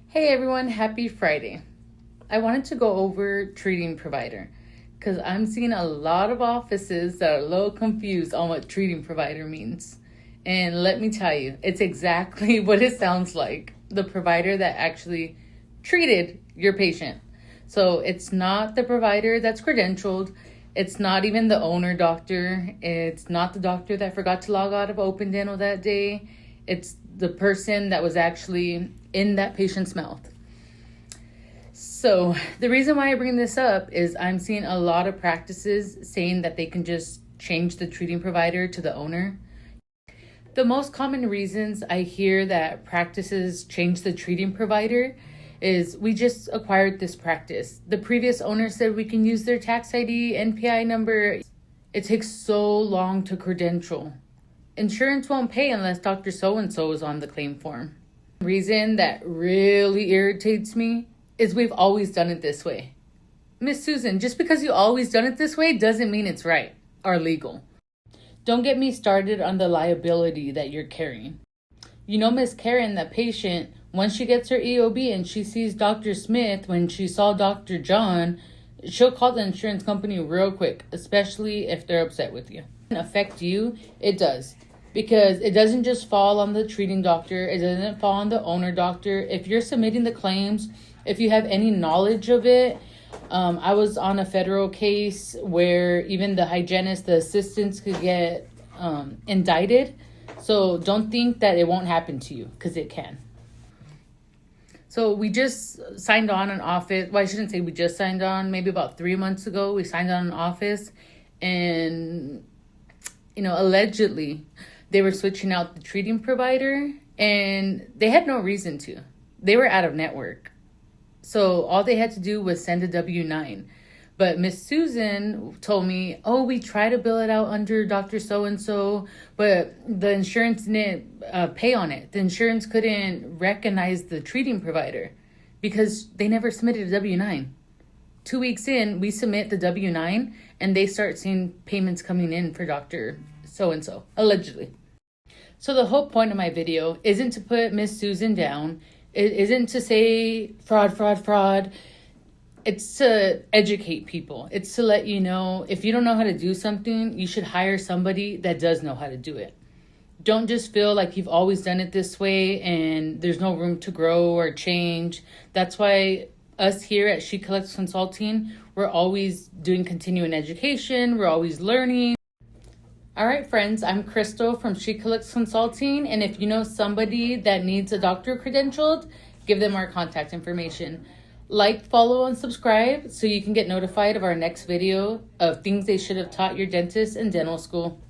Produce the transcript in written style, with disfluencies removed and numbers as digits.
Hey everyone, happy Friday. I wanted to go over treating provider because I'm seeing a lot of offices that are a little confused on what treating provider means. And let me tell you, it's exactly what it sounds like, the provider that actually treated your patient. So it's not the provider that's credentialed. It's not even the owner doctor. It's not the doctor that forgot to log out of Open Dental that day. It's the person that was actually in that patient's mouth. So the reason why I bring this up is I'm seeing a lot of practices saying that they can just change the treating provider to the owner. The most common reasons I hear that practices change the treating provider is we just acquired this practice. The previous owner said we can use their tax ID, NPI number. It takes so long to credential. Insurance won't pay unless Dr. So-and-so is on the claim form. The reason that really irritates me is we've always done it this way. Miss Susan, just because you always done it this way doesn't mean it's right or legal. Don't get me started on the liability that you're carrying. You know, Miss Karen, that patient, once she gets her EOB and she sees Dr. Smith when she saw Dr. John, she'll call the insurance company real quick, especially if they're upset with you. Affect you, it does. Because it doesn't just fall on the treating doctor, it doesn't fall on the owner doctor. If you're submitting the claims, if you have any knowledge of it, I was on a federal case where even the hygienist, the assistants could get indicted. So don't think that it won't happen to you, because it can. So we just signed on an office. Well, I shouldn't say we just signed on. Maybe about 3 months ago, we signed on an office. And, allegedly, they were switching out the treating provider. And they had no reason to. They were out of network. So all they had to do was send a W-9. But Miss Susan told me, we tried to bill it out under Dr. So-and-so, but the insurance didn't pay on it. The insurance couldn't recognize the treating provider because they never submitted a W-9. 2 weeks in, we submit the W-9, and they start seeing payments coming in for Dr. So-and-so, allegedly. So the whole point of my video isn't to put Miss Susan down. It isn't to say fraud, fraud, fraud. It's to educate people. It's to let you know if you don't know how to do something, you should hire somebody that does know how to do it. Don't just feel like you've always done it this way and there's no room to grow or change. That's why us here at She Collects Consulting, we're always doing continuing education. We're always learning. All right, friends, I'm Crystal from She Collects Consulting. And if you know somebody that needs a doctor credentialed, give them our contact information. Like, follow, and subscribe so you can get notified of our next video of things they should have taught your dentist in dental school.